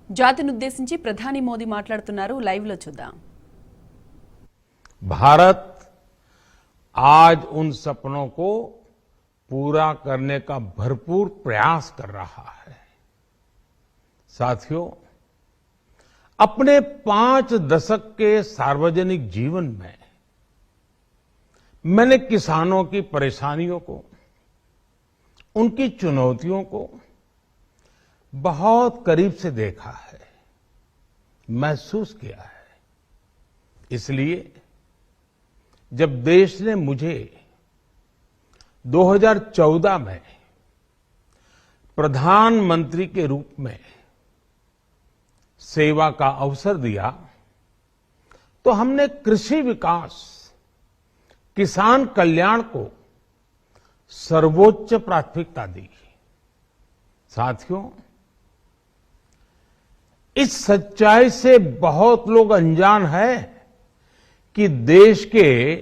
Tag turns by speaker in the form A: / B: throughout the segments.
A: జాతినుద్దేశించి ప్రధాని మోదీ మాట్లాడుతున్నారు. లైవ్ లో చూద్దాం.
B: भारत आज उन सपनों को पूरा करने का भरपूर प्रयास कर रहा है। साथियों, अपने 5 दशक के सार्वजनिक जीवन में मैंने किसानों की परेशानियों को, उनकी चुनौतियों को बहुत करीब से देखा है, महसूस किया है। इसलिए जब देश ने मुझे 2014 में प्रधानमंत्री के रूप में सेवा का अवसर दिया, तो हमने कृषि विकास, किसान कल्याण को सर्वोच्च प्राथमिकता दी। साथियों, इस सच्चाई से बहुत लोग अनजान हैं कि देश के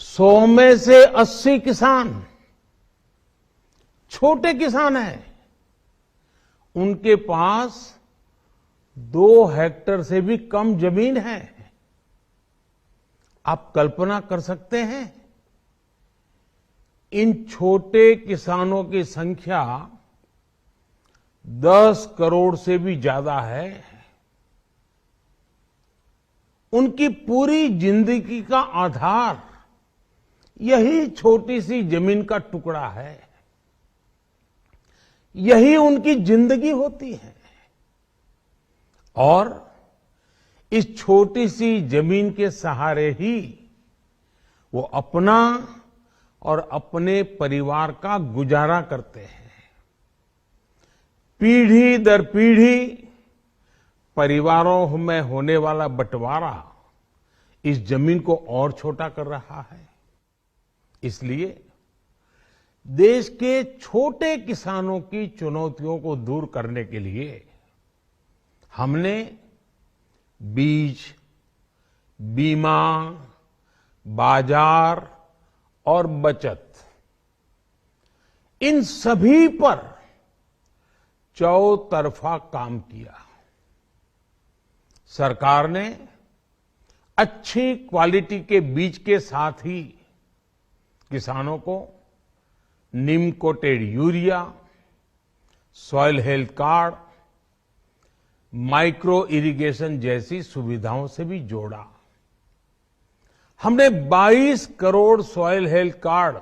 B: 100 में से 80 किसान छोटे किसान हैं। उनके पास 2 हेक्टेयर से भी कम जमीन है। आप कल्पना कर सकते हैं, इन छोटे किसानों की संख्या 10 करोड़ से भी ज्यादा है। उनकी पूरी जिंदगी का आधार यही छोटी सी जमीन का टुकड़ा है। यही उनकी जिंदगी होती है। और इस छोटी सी जमीन के सहारे ही वो अपना और अपने परिवार का गुजारा करते हैं। पीढ़ी दर पीढ़ी परिवारों में होने वाला बंटवारा इस जमीन को और छोटा कर रहा है। इसलिए देश के छोटे किसानों की चुनौतियों को दूर करने के लिए हमने बीज, बीमा, बाजार और बचत, इन सभी पर चौतरफा काम किया। सरकार ने अच्छी क्वालिटी के बीज के साथ ही किसानों को neem coated urea, soil health card, micro irrigation जैसी सुविधाओं से भी जोड़ा। हमने 22 करोड़ सॉइल हेल्थ कार्ड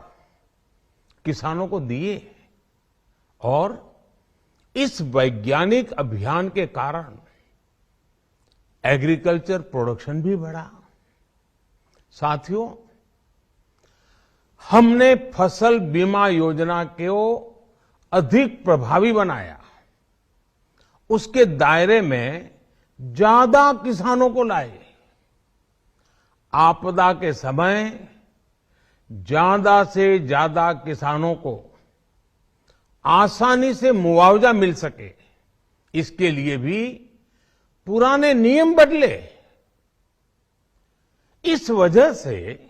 B: किसानों को दिए और इस वैज्ञानिक अभियान के कारण एग्रीकल्चर प्रोडक्शन भी बढ़ा। साथियों, हमने फसल बीमा योजना को अधिक प्रभावी बनाया। उसके दायरे में ज्यादा किसानों को लाए। आपदा के समय ज्यादा से ज्यादा किसानों को आसानी से मुआवजा मिल सके, इसके लिए भी पुराने नियम बदले। इस वजह से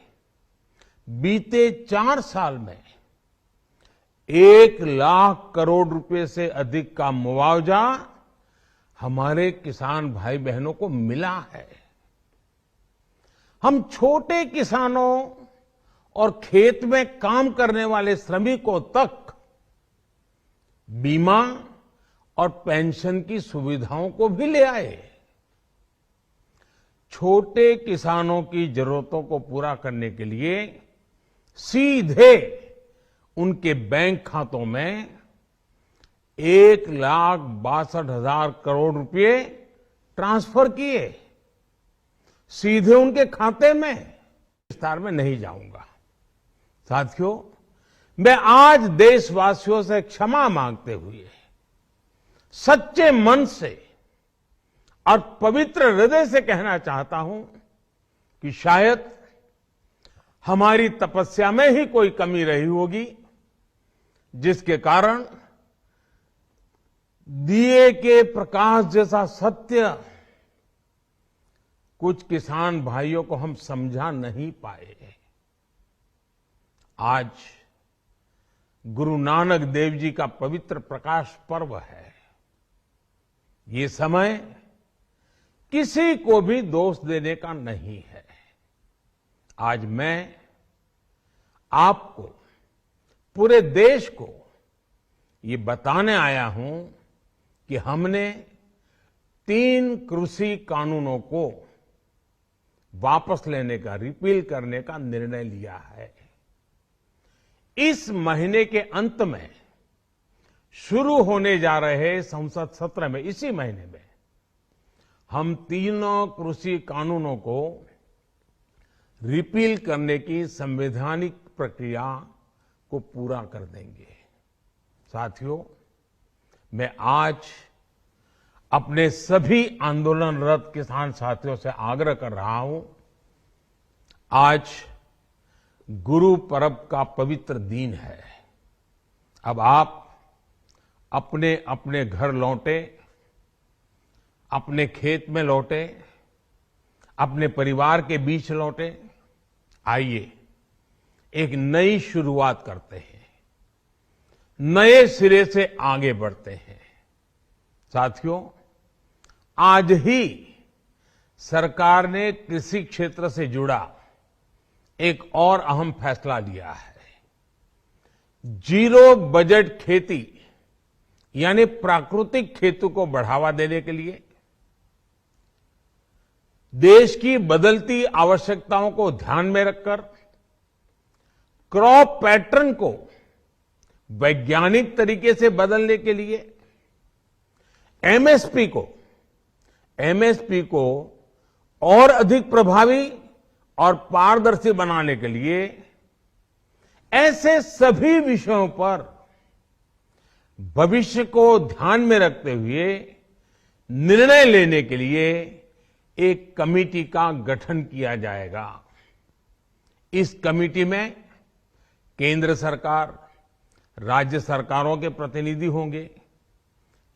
B: बीते 4 साल में 1 लाख करोड़ रुपए से अधिक का मुआवजा हमारे किसान भाई बहनों को मिला है। हम छोटे किसानों और खेत में काम करने वाले श्रमिकों तक बीमा और पेंशन की सुविधाओं को भी ले आए। छोटे किसानों की जरूरतों को पूरा करने के लिए सीधे उनके बैंक खातों में 1,62,000 करोड़ रुपए ट्रांसफर किए, सीधे उनके खाते में। विस्तार में नहीं जाऊंगा। साथियों, मैं आज देशवासियों से क्षमा मांगते हुए सच्चे मन से और पवित्र हृदय से कहना चाहता हूं कि शायद हमारी तपस्या में ही कोई कमी रही होगी, जिसके कारण दिए के प्रकाश जैसा सत्य कुछ किसान भाइयों को हम समझा नहीं पाए। आज गुरु नानक देव जी का पवित्र प्रकाश पर्व है। ये समय किसी को भी दोष देने का नहीं है। आज मैं आपको, पूरे देश को ये बताने आया हूं कि हमने 3 कृषि कानूनों को वापस लेने का, रिपील करने का निर्णय लिया है। इस महीने के अंत में शुरू होने जा रहे संसद सत्र में, इसी महीने में, हम तीनों कृषि कानूनों को रिपील करने की संवैधानिक प्रक्रिया को पूरा कर देंगे। साथियों, मैं आज अपने सभी आंदोलनरत किसान साथियों से आग्रह कर रहा हूं, आज गुरु पर्व का पवित्र दिन है। अब आप अपने अपने घर लौटे, अपने खेत में लौटे, अपने परिवार के बीच लौटे। आइए एक नई शुरुआत करते हैं, नए सिरे से आगे बढ़ते हैं। साथियों, आज ही सरकार ने कृषि क्षेत्र से जुड़ा एक और अहम फैसला लिया है। जीरो बजट खेती यानी प्राकृतिक खेती को बढ़ावा देने के लिए, देश की बदलती आवश्यकताओं को ध्यान में रखकर क्रॉप पैटर्न को वैज्ञानिक तरीके से बदलने के लिए एमएसपी को और अधिक प्रभावी और पारदर्शी बनाने के लिए ऐसे सभी विषयों पर भविष्य को ध्यान में रखते हुए निर्णय लेने के लिए एक कमेटी का गठन किया जाएगा। इस कमेटी में केंद्र सरकार, राज्य सरकारों के प्रतिनिधि होंगे,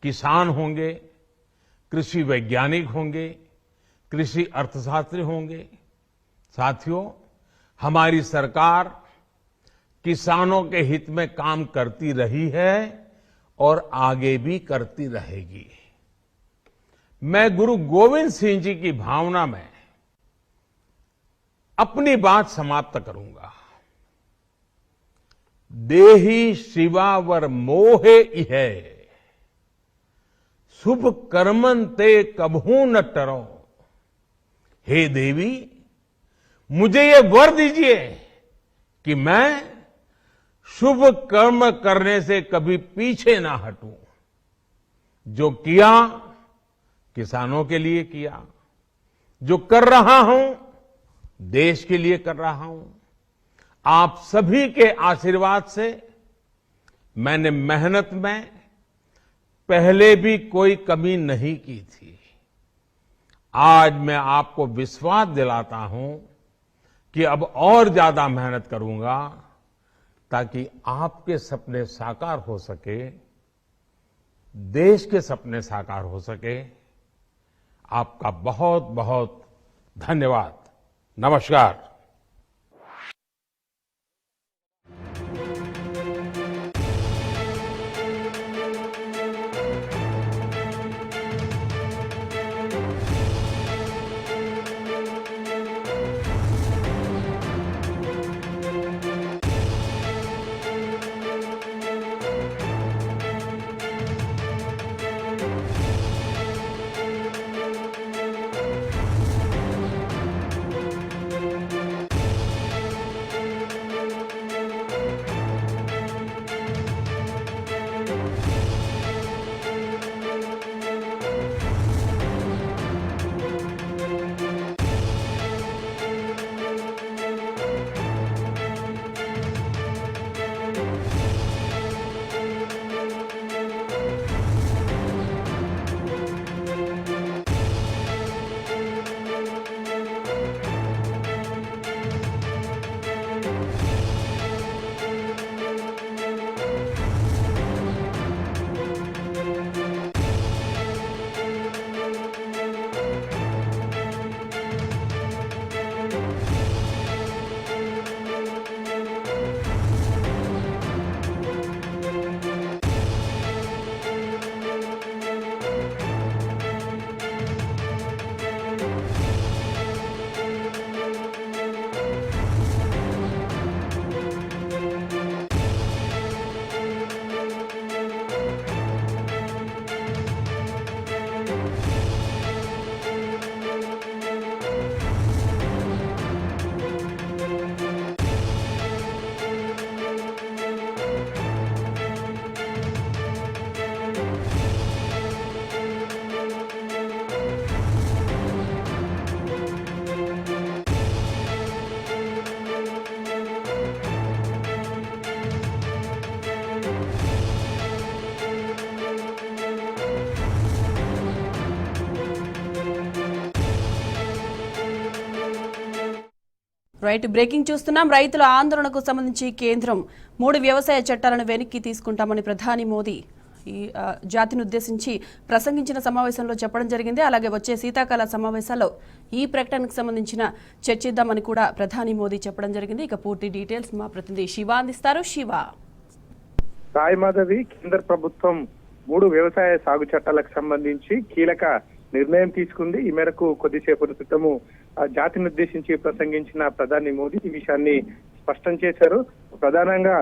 B: किसान होंगे, कृषि वैज्ञानिक होंगे, कृषि अर्थशास्त्री होंगे। साथियों, हमारी सरकार किसानों के हित में काम करती रही है और आगे भी करती रहेगी। मैं गुरु गोविंद सिंह जी की भावना में अपनी बात समाप्त करूंगा। देहि शिवावर मोहे इहे, शुभ कर्मन ते कबहू न टरो। हे देवी, मुझे ये वर दीजिए कि मैं शुभ कर्म करने से कभी पीछे ना हटूं। जो किया किसानों के लिए किया, जो कर रहा हूं देश के लिए कर रहा हूं। आप सभी के आशीर्वाद से मैंने मेहनत में पहले भी कोई कमी नहीं की थी। आज मैं आपको विश्वास दिलाता हूं कि अब और ज्यादा मेहनत करूंगा ताकि आपके सपने साकार हो सके, देश के सपने साकार हो सके। आपका बहुत बहुत धन्यवाद। नमस्कार।
A: రైట్, బ్రేకింగ్ చూస్తున్నాం. రైతుల ఆందోళనకు సంబంధించి కేంద్రం 3 వ్యవసాయ చట్టాలను వెనక్కి తీసుకుంటామని ప్రధాని మోదీ ఈ జాతిని ఉద్దేశించి ప్రసంగించిన సమావేశంలో చెప్పడం జరిగింది. అలాగే వచ్చే శీతాకాల సమావేశాల్లో ఈ ప్రకటనకు సంబంధించిన చర్చిద్దామని కూడా ప్రధాని మోదీ చెప్పడం జరిగింది. ఇక పూర్తి డీటెయిల్స్ మా ప్రతినిధి శివ అందిస్తారు. శివ.
C: సాయి మాధవి, కేంద్ర ప్రభుత్వం 3 వ్యవసాయ సాగు చట్టాలకు సంబంధించి కీలక నిర్ణయం తీసుకుంది. ఈ మేరకు కొద్దిసేపటి క్రితము జాతిని ఉద్దేశించి ప్రసంగించిన ప్రధాని మోదీ ఈ విషయాన్ని స్పష్టం చేశారు. ప్రధానంగా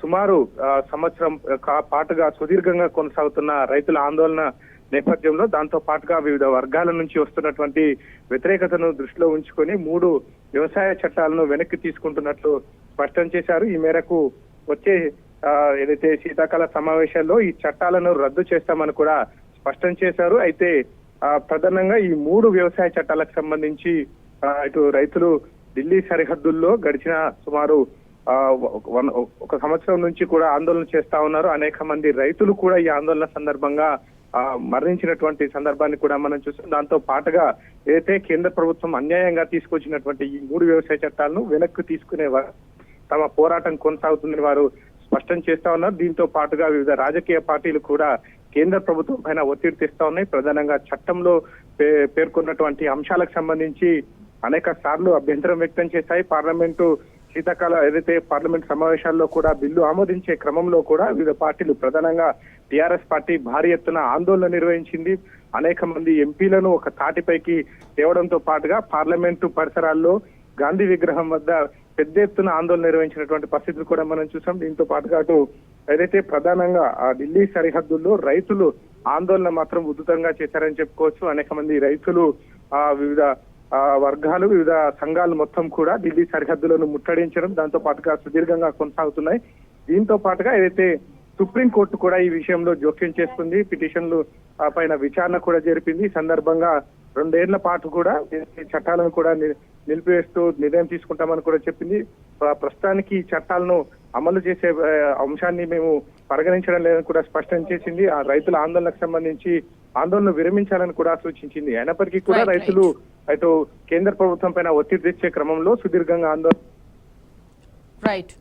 C: సుమారు సంవత్సరం పాటుగా సుదీర్ఘంగా కొనసాగుతున్న రైతుల ఆందోళన నేపథ్యంలో దాంతో పాటుగా వివిధ వర్గాల నుంచి వస్తున్నటువంటి వ్యతిరేకతను దృష్టిలో ఉంచుకొని 3 వ్యవసాయ చట్టాలను వెనక్కి తీసుకుంటున్నట్లు స్పష్టం చేశారు. ఈ మేరకు వచ్చే ఏదైతే శీతాకాల సమావేశాల్లో ఈ చట్టాలను రద్దు చేస్తామని కూడా స్పష్టం చేశారు. అయితే ప్రధానంగా ఈ 3 వ్యవసాయ చట్టాలకు సంబంధించి ఇటు రైతులు ఢిల్లీ సరిహద్దుల్లో గడిచిన సుమారు 1 సంవత్సరం నుంచి కూడా ఆందోళన చేస్తా ఉన్నారు. అనేక మంది రైతులు కూడా ఈ ఆందోళన సందర్భంగా మరణించినటువంటి సందర్భాన్ని కూడా మనం చూస్తాం. దాంతో పాటుగా ఏదైతే కేంద్ర ప్రభుత్వం అన్యాయంగా తీసుకొచ్చినటువంటి ఈ 3 వ్యవసాయ చట్టాలను వెనక్కి తీసుకునే తమ పోరాటం కొనసాగుతుందని వారు స్పష్టం చేస్తా ఉన్నారు. దీంతో పాటుగా వివిధ రాజకీయ పార్టీలు కూడా కేంద్ర ప్రభుత్వం పైన ఒత్తిడి తెస్తా ఉన్నాయి. ప్రధానంగా చట్టంలో పేర్కొన్నటువంటి అంశాలకు సంబంధించి అనేక సార్లు అభ్యంతరం వ్యక్తం చేశాయి. పార్లమెంటు శీతాకాల ఏదైతే పార్లమెంట్ సమావేశాల్లో కూడా బిల్లు ఆమోదించే క్రమంలో కూడా వివిధ పార్టీలు ప్రధానంగా టీఆర్ఎస్ పార్టీ భారీ ఎత్తున ఆందోళన నిర్వహించింది. అనేక మంది ఎంపీలను ఒక తాటిపైకి తేవడంతో పాటుగా పార్లమెంటు పరిసరాల్లో గాంధీ విగ్రహం వద్ద పెద్ద ఎత్తున ఆందోళన నిర్వహించినటువంటి పరిస్థితులు కూడా మనం చూసాం. దీంతో పాటుగా అటు ఏదైతే ప్రధానంగా ఆ ఢిల్లీ సరిహద్దుల్లో రైతులు ఆందోళన మాత్రం ఉధృతంగా చేశారని చెప్పుకోవచ్చు. అనేక మంది రైతులు వివిధ వర్గాలు వివిధ సంఘాలు మొత్తం కూడా ఢిల్లీ సరిహద్దులను ముట్టడించడం దాంతో పాటుగా సుదీర్ఘంగా కొనసాగుతున్నాయి. దీంతో పాటుగా ఏదైతే సుప్రీంకోర్టు కూడా ఈ విషయంలో జోక్యం చేసుకుంది. పిటిషన్లు పైన విచారణ కూడా జరిపింది. ఈ సందర్భంగా 2 ఏళ్ల పాటు కూడా ఈ చట్టాలను కూడా నిలిపివేస్తూ నిర్ణయం తీసుకుంటామని కూడా చెప్పింది. ప్రస్తుతానికి ఈ చట్టాలను అమలు చేసే అంశాన్ని మేము పరిగణించడం లేదని కూడా స్పష్టం చేసింది. ఆ రైతుల ఆందోళనకు సంబంధించి ఆందోళన విరమించాలని కూడా సూచించింది. అయినప్పటికీ కూడా రైతులు అటు కేంద్ర ప్రభుత్వం పైన ఒత్తిడి తెచ్చే క్రమంలో సుదీర్ఘంగా ఆందోళన.
A: రైట్.